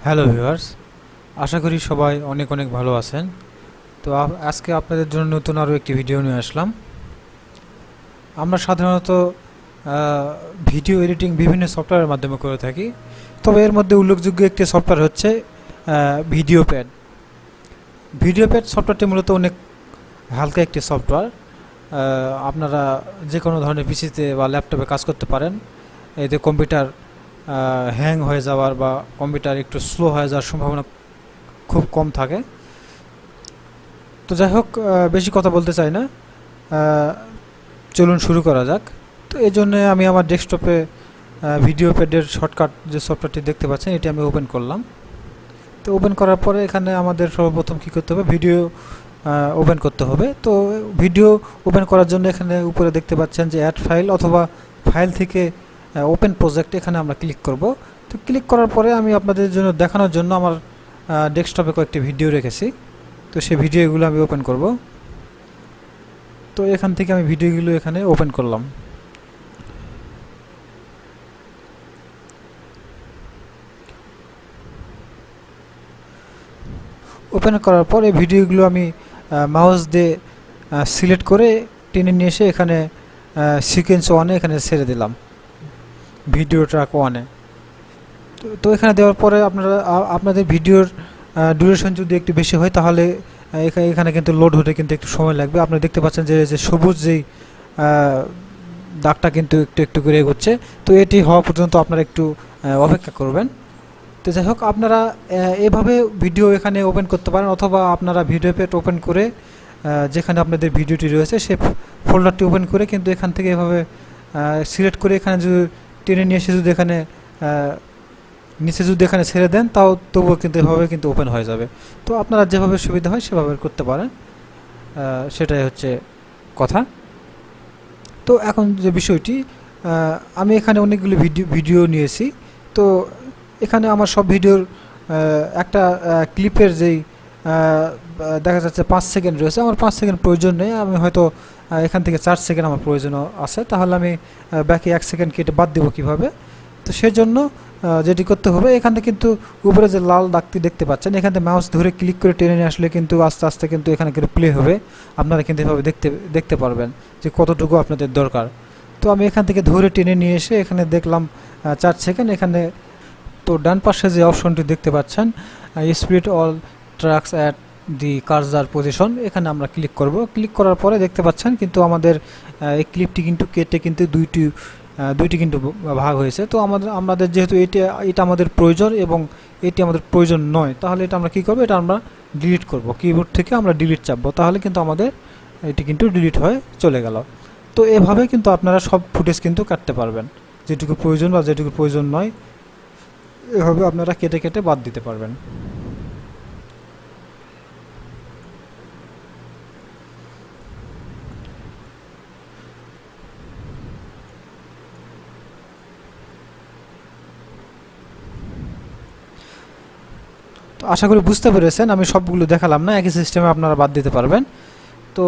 Hello viewers, আশা করি সবাই অনেক অনেক ভালো আছেন। তো আজকে আপনাদের জন্য নতুন আরও একটি ভিডিও নিয়ে আসলাম। আমরা সাধারণত ভিডিও এডিটিং বিভিন্ন সফটওয়্যারের মাধ্যমে করে থাকি, তবে এর মধ্যে উল্লেখযোগ্য একটি সফটওয়্যার হচ্ছে ভিডিওপ্যাড। ভিডিওপ্যাড সফটওয়্যারটি মূলত অনেক হালকা একটি সফটওয়্যার। আপনারা যে কোনো ধরনের পিসিতে বা ল্যাপটপে কাজ করতে পারেন। এতে কম্পিউটার হ্যাং হয়ে যাওয়ার বা কম্পিউটার একটু স্লো হয়ে যাওয়ার সম্ভাবনা খুব কম থাকে। তো যাই হোক, বেশি কথা বলতে চাই না, চলুন শুরু করা যাক। তো এই জন্যে আমি আমার ডেস্কটপে ভিডিওপ্যাডের শর্টকাট যে সফটওয়্যারটি দেখতে পাচ্ছেন এটি আমি ওপেন করলাম। তো ওপেন করার পরে এখানে আমাদের সর্বপ্রথম কী করতে হবে, ভিডিও ওপেন করতে হবে। তো ভিডিও ওপেন করার জন্য এখানে উপরে দেখতে পাচ্ছেন যে অ্যাড ফাইল অথবা ফাইল থেকে ওপেন প্রজেক্ট, এখানে আমরা ক্লিক করব। তো ক্লিক করার পরে আমি আপনাদের জন্য দেখানোর জন্য আমার ডেস্কটপে কয়েকটি ভিডিও রেখেছি। তো সেই ভিডিওগুলো আমি ওপেন করব। তো এখান থেকে আমি ভিডিওগুলো এখানে ওপেন করলাম। ওপেন করার পর এই ভিডিওগুলো আমি মাউস দিয়ে সিলেক্ট করে টেনে নিয়ে এসে এখানে সিকোয়েন্স ওয়ানে এখানে ছেড়ে দিলাম, ভিডিও ট্র্যাক ওয়ানে। তো এখানে দেওয়ার পরে আপনাদের ভিডিওর ডিউরেশন যদি একটু বেশি হয় তাহলে এখানে কিন্তু লোড হতে কিন্তু একটু সময় লাগবে। আপনারা দেখতে পাচ্ছেন যে সবুজ যেই দাগটা কিন্তু একটু একটু করে এগোচ্ছে। তো এটি হওয়া পর্যন্ত আপনারা একটু অপেক্ষা করবেন। তো যাই হোক, আপনারা এভাবে ভিডিও এখানে ওপেন করতে পারেন, অথবা আপনারা ভিডিওপ্যাড ওপেন করে যেখানে আপনাদের ভিডিওটি রয়েছে সেই ফোল্ডারটি ওপেন করে কিন্তু এখান থেকে এভাবে সিলেক্ট করে এখানে যদি টেনে নিয়ে এসে যদি এখানে নিচে যদি এখানে ছেড়ে দেন তবুও কিন্তু এভাবে কিন্তু ওপেন হয়ে যাবে। তো আপনারা যেভাবে সুবিধা হয় সেভাবে করতে পারেন, সেটাই হচ্ছে কথা। তো এখন যে বিষয়টি, আমি এখানে অনেকগুলো ভিডিও নিয়েছি। তো এখানে আমার সব ভিডিওর একটা ক্লিপের যেই দেখা যাচ্ছে 5 সেকেন্ড রয়েছে, আমার 5 সেকেন্ড প্রয়োজন নেই। আমি হয়তো এখান থেকে 4 সেকেন্ড আমার প্রয়োজন আছে, তাহলে আমি বাকি 1 সেকেন্ড কেটে বাদ দেবো কীভাবে। তো সেজন্য যেটি করতে হবে, এখানে কিন্তু উপরে যে লাল দাগটি দেখতে পাচ্ছেন, এখানে মাউস ধরে ক্লিক করে টেনে নিয়ে আসলে কিন্তু আস্তে আস্তে কিন্তু এখানে কিন্তু প্লে হবে। আপনারা কিন্তু এভাবে দেখতে পারবেন যে কতটুকু আপনাদের দরকার। তো আমি এখান থেকে ধরে টেনে নিয়ে এসে এখানে দেখলাম 4 সেকেন্ড এখানে। তো ডান পাশে যে অপশনটি দেখতে পাচ্ছেন, split all tracks at the cursor position, এখানে আমরা ক্লিক করব। ক্লিক করার পরে দেখতে পাচ্ছেন কিন্তু আমাদের এই ক্লিপটি কিন্তু কেটে কিন্তু দুইটি কিন্তু ভাগ হয়েছে। তো আমাদের যেহেতু এটা আমাদের প্রয়োজন এবং এটি আমাদের প্রয়োজন নয়, তাহলে এটা আমরা কী করবো, এটা আমরা ডিলিট করব। কিবোর্ড থেকে আমরা ডিলিট চাপবো, তাহলে কিন্তু আমাদের এটি কিন্তু ডিলিট হয়ে চলে গেল। তো এভাবে কিন্তু আপনারা সব ফুটেজ কিন্তু কাটতে পারবেন, যেটুকু প্রয়োজন বা যেটুকু প্রয়োজন নয় এভাবে আপনারা কেটে কেটে বাদ দিতে পারবেন। তো আশা করি বুঝতে পেরেছেন, আমি সবগুলো দেখালাম না, একই সিস্টেমে আপনারা বাদ দিতে পারবেন। তো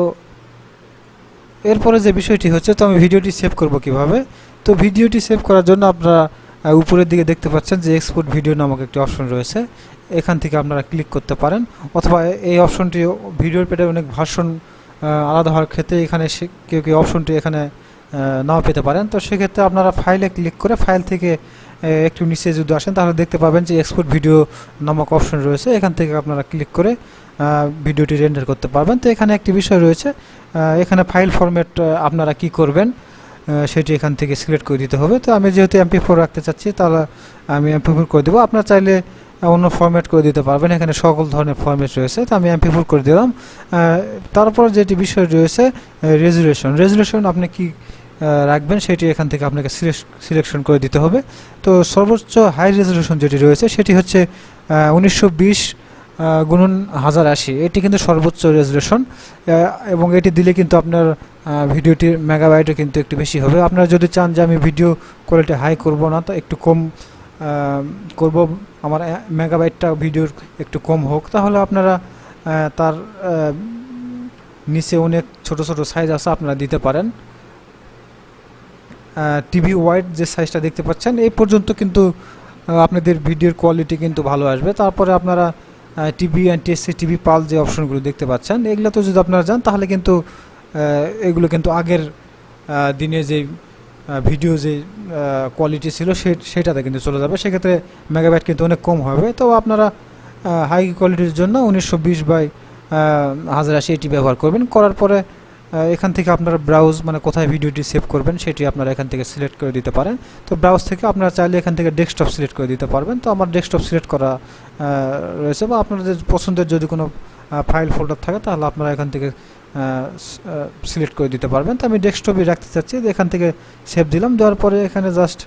এরপরে যে বিষয়টি হচ্ছে, তো আমি ভিডিওটি সেভ করব কিভাবে। তো ভিডিওটি সেভ করার জন্য আপনারা উপরের দিকে দেখতে পাচ্ছেন যে এক্সপোর্ট ভিডিও নামক একটি অপশন রয়েছে, এখান থেকে আপনারা ক্লিক করতে পারেন। অথবা এই অপশনটি ভিডিওর পেটে অনেক ভার্সন আলাদা হওয়ার ক্ষেত্রে এখানে কেউ অপশনটি এখানে নাও পেতে পারেন। তো সেক্ষেত্রে আপনারা ফাইলে ক্লিক করে ফাইল থেকে একটু নিচে যদি আসেন তাহলে দেখতে পাবেন যে এক্সপোর্ট ভিডিও নামক অপশন রয়েছে, এখান থেকে আপনারা ক্লিক করে ভিডিওটি রেন্ডার করতে পারবেন। তো এখানে একটি বিষয় রয়েছে, এখানে ফাইল ফরম্যাট আপনারা কি করবেন সেটি এখান থেকে সিলেক্ট করে দিতে হবে। তো আমি যেহেতু MP4 রাখতে চাচ্ছি, তাহলে আমি MP4 করে দেবো। আপনারা চাইলে অন্য ফরম্যাট করে দিতে পারবেন, এখানে সকল ধরনের ফরম্যাট রয়েছে। তো আমি MP4 করে দিলাম। তারপর যেটি বিষয় রয়েছে রেজুলেশন আপনি কি রাখবেন সেটি এখান থেকে আপনাকে সিলেকশন করে দিতে হবে। তো সর্বোচ্চ হাই রেজুলেশন যেটি রয়েছে সেটি হচ্ছে 1920x1080, এটি কিন্তু সর্বোচ্চ রেজুলেশন, এবং এটি দিলে কিন্তু আপনার ভিডিওটির মেগাবাইটও কিন্তু একটু বেশি হবে। আপনারা যদি চান যে আমি ভিডিও কোয়ালিটি হাই করব না, তো একটু কম করব, আমার মেগাবাইটটা ভিডিওর একটু কম হোক, তাহলে আপনারা তার নিচে অনেক ছোট ছোট সাইজ আছে, আপনারা দিতে পারেন। টিভি ওয়াইড যে সাইজটা দেখতে পাচ্ছেন এই পর্যন্ত কিন্তু আপনাদের ভিডিওর কোয়ালিটি কিন্তু ভালো আসবে। তারপরে আপনারা টিভি NTSC টিভি পাল যে অপশনগুলো দেখতে পাচ্ছেন, এগুলো তো যদি আপনারা যান তাহলে কিন্তু এগুলো কিন্তু আগের দিনে যে ভিডিও যে কোয়ালিটি ছিল সেটাতে কিন্তু চলে যাবে। সেক্ষেত্রে মেগাবাইট কিন্তু অনেক কম হবে। তো আপনারা হাই কোয়ালিটির জন্য 1920x1080 এটি ব্যবহার করবেন। করার পরে এখান থেকে আপনারা ব্রাউজ মানে কোথায় ভিডিওটি সেভ করবেন সেটি আপনারা এখান থেকে সিলেক্ট করে দিতে পারেন। তো ব্রাউজ থেকে আপনারা চাইলে এখান থেকে ডেস্কটপ সিলেক্ট করে দিতে পারবেন। তো আমার ডেস্কটপ সিলেক্ট করা রয়েছে, বা আপনাদের পছন্দের যদি কোনো ফাইল ফোল্ডার থাকে তাহলে আপনারা এখান থেকে সিলেক্ট করে দিতে পারবেন। তো আমি ডেস্কটপই রাখতে চাচ্ছি, এখান থেকে সেভ দিলাম। দেওয়ার পরে এখানে জাস্ট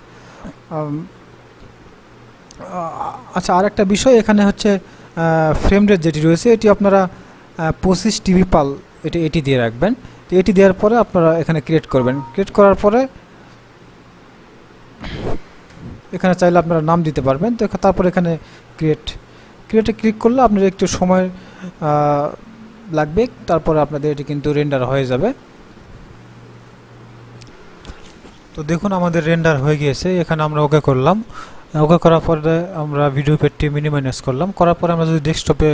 আচ্ছা, আর একটা বিষয় এখানে হচ্ছে ফ্রেম রেট যেটি রয়েছে এটি আপনারা 25 টিভি পাল এটি দিয়ে রাখবেন। তো এটি দেওয়ার পরে আপনারা এখানে ক্রিয়েট করবেন। ক্রিয়েট করার পরে এখানে চাইলে আপনারা নাম দিতে পারবেন। তো তারপর এখানে ক্রিয়েটে ক্লিক করলে আপনার একটু সময় লাগবে, তারপরে আপনাদের এটি কিন্তু রেন্ডার হয়ে যাবে। তো দেখুন আমাদের রেন্ডার হয়ে গিয়েছে। এখানে আমরা ওকে করলাম। ওকে করার পরে আমরা ভিডিও পেডটি মিনিমাইজ করলাম। করার পরে আমরা যদি ডেস্কটপে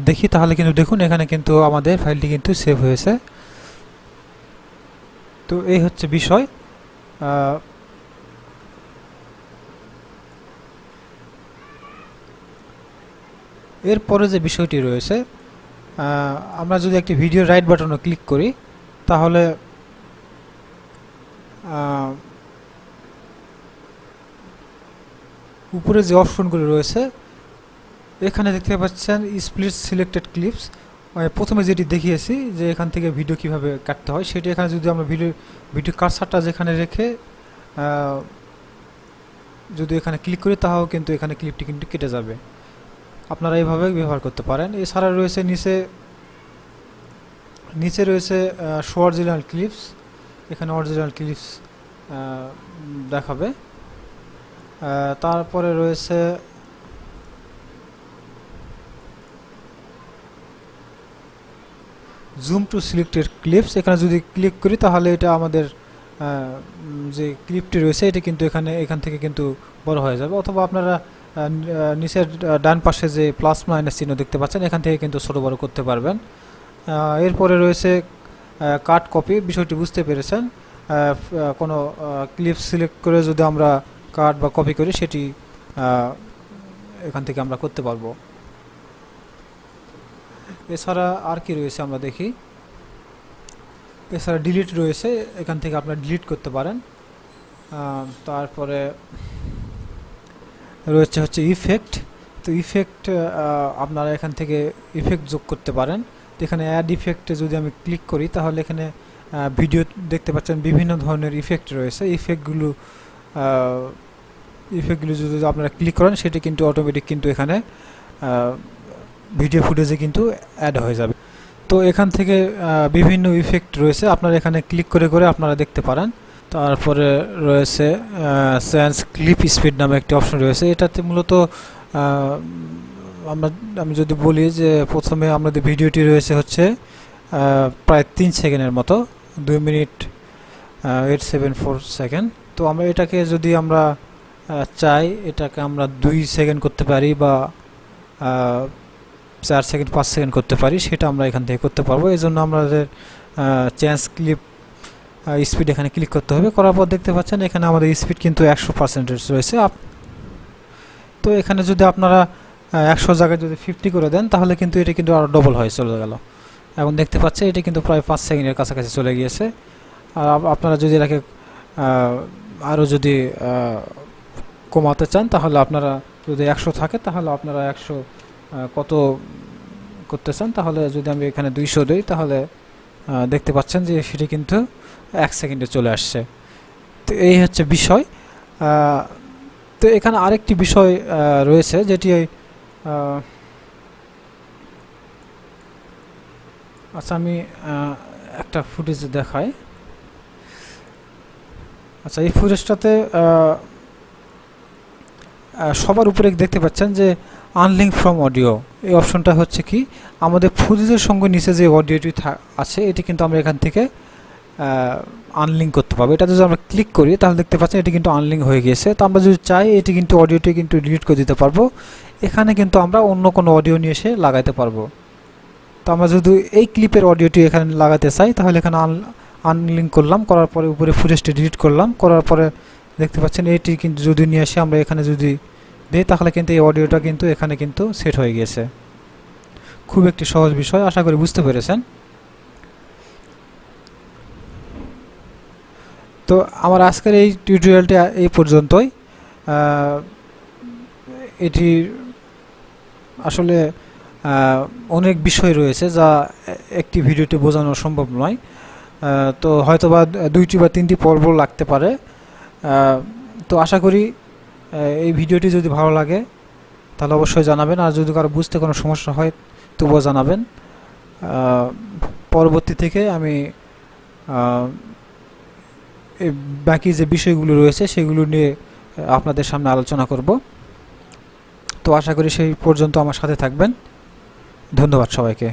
দেখি তাহলে কিন্তু দেখুন এখানে কিন্তু আমাদের ফাইলটি কিন্তু সেভ হয়েছে। তো এই হচ্ছে বিষয়। এরপরে যে বিষয়টি রয়েছে, আমরা যদি একটি ভিডিও রাইট বাটনে ক্লিক করি তাহলে উপরে যে অপশনগুলো রয়েছে এখানে দেখতে পাচ্ছেন স্প্লিট সিলেক্টেড ক্লিপস। প্রথমে যেটি দেখিয়েছি যে এখান থেকে ভিডিও কিভাবে কাটতে হয় সেটি এখানে যদি আমরা ভিডিও কার্সারটা যেখানে রেখে যদি এখানে ক্লিক করি তাহলেও কিন্তু এখানে ক্লিপটি কিন্তু কেটে যাবে। আপনারা এইভাবে ব্যবহার করতে পারেন। এছাড়া রয়েছে নিচে রয়েছে শো অরিজিনাল ক্লিপস। এখানে অরিজিনাল ক্লিপস দেখাবে। তারপরে রয়েছে জুম টু সিলেক্টেড ক্লিপস। এখানে যদি ক্লিক করি তাহলে এটা আমাদের যে ক্লিপটি রয়েছে এটি কিন্তু এখান থেকে কিন্তু বড় হয়ে যাবে। অথবা আপনারা নিচের ডান পাশে যে প্লাস মাইনাস চিহ্ন দেখতে পাচ্ছেন এখান থেকে কিন্তু ছোটো বড় করতে পারবেন। এরপরে রয়েছে কাট কপি। বিষয়টি বুঝতে পেরেছেন। কোনো ক্লিপ সিলেক্ট করে যদি আমরা কাট বা কপি করি সেটি এখান থেকে আমরা করতে পারবো। এছাড়া আর কি রয়েছে আমরা দেখি। এছাড়া ডিলিট রয়েছে, এখান থেকে আপনারা ডিলিট করতে পারেন। তারপরে রয়েছে হচ্ছে ইফেক্ট। তো ইফেক্ট আপনারা এখান থেকে ইফেক্ট যোগ করতে পারেন। তো এখানে অ্যাড ইফেক্টে যদি আমি ক্লিক করি তাহলে এখানে ভিডিও দেখতে পাচ্ছেন বিভিন্ন ধরনের ইফেক্ট রয়েছে। ইফেক্টগুলো যদি আপনারা ক্লিক করেন সেটি কিন্তু অটোমেটিক কিন্তু এখানে ভিডিও ফুটেজে কিন্তু অ্যাড হয়ে যাবে। তো এখান থেকে বিভিন্ন ইফেক্ট রয়েছে, আপনারা এখানে ক্লিক করে আপনারা দেখতে পারেন। তারপরে রয়েছে চেঞ্জ ক্লিপ স্পিড নামে একটি অপশন রয়েছে। এটাতে মূলত আমি যদি বলি যে প্রথমে আমাদের ভিডিওটি রয়েছে হচ্ছে প্রায় 3 সেকেন্ডের মতো, 2 মিনিট 874 সেকেন্ড। তো আমরা এটাকে যদি আমরা চাই এটাকে আমরা 2 সেকেন্ড করতে পারি বা 4 সেকেন্ড 5 সেকেন্ড করতে পারি, সেটা আমরা এখান থেকে করতে পারবো। এই জন্য আমাদের চেঞ্জ ক্লিপ স্পিড এখানে ক্লিক করতে হবে। করার পর দেখতে পাচ্ছেন এখানে আমাদের স্পিড কিন্তু 100% রয়েছে। তো এখানে যদি আপনারা 100 জায়গায় যদি 50 করে দেন তাহলে কিন্তু এটা কিন্তু আরও ডবল হয়ে চলে গেল। এখন দেখতে পাচ্ছেন এটি কিন্তু প্রায় 5 সেকেন্ডের কাছাকাছি চলে গিয়েছে। আর আপনারা যদি এটাকে আরও যদি কমাতে চান তাহলে আপনারা যদি 100 থাকে তাহলে আপনারা 100 কত করতে চান, তাহলে যদি আমি এখানে 200 দিই তাহলে দেখতে পাচ্ছেন যে সেটি কিন্তু 1 সেকেন্ডে চলে আসছে। তো এই হচ্ছে বিষয়। তো এখানে আরেকটি বিষয় রয়েছে যেটি আচ্ছা আমি একটা ফুটেজ দেখাই। আচ্ছা এই ফুটেজটাতে সবার উপরে দেখতে পাচ্ছেন যে আনলিঙ্ক ফ্রম অডিও। এই অপশনটা হচ্ছে কি আমাদের ফুটেজের সঙ্গে নিচে যে অডিওটি আছে এটি কিন্তু আমরা এখান থেকে আনলিঙ্ক করতে পারবো। এটা যদি আমরা ক্লিক করি তাহলে দেখতে পাচ্ছেন এটি কিন্তু আনলিঙ্ক হয়ে গিয়েছে। তো আমরা যদি চাই এটি কিন্তু অডিওটি কিন্তু ডিলিট করে দিতে পারবো। এখানে কিন্তু আমরা অন্য কোনো অডিও নিয়ে এসে লাগাইতে পারবো। তো আমরা যদি এই ক্লিপের অডিওটি এখানে লাগাতে চাই তাহলে এখানে আনলিঙ্ক করলাম, করার পরে উপরে ফুটেজটি ডিলিট করলাম, করার পরে দেখতে পাচ্ছেন এটি কিন্তু যদি নিয়ে এসে আমরা এখানে যদি দিই তাহলে কিন্তু এই অডিওটা কিন্তু এখানে কিন্তু সেট হয়ে গেছে। খুব একটি সহজ বিষয়, আশা করি বুঝতে পেরেছেন। তো আমার আজকের এই টিউটোরিয়ালটি এই পর্যন্তই। এটি আসলে অনেক বিষয় রয়েছে যা একটি ভিডিওতে বোঝানো সম্ভব নয়। তো হয়তোবা 2টি বা 3টি পর্ব লাগতে পারে। তো আশা করি এই ভিডিওটি যদি ভালো লাগে তাহলে অবশ্যই জানাবেন, আর যদি কারো বুঝতে কোনো সমস্যা হয় তবুও জানাবেন। পরবর্তী থেকে আমি বাকি যে বিষয়গুলো রয়েছে সেগুলো নিয়ে আপনাদের সামনে আলোচনা করব। তো আশা করি সেই পর্যন্ত আমার সাথে থাকবেন। ধন্যবাদ সবাইকে।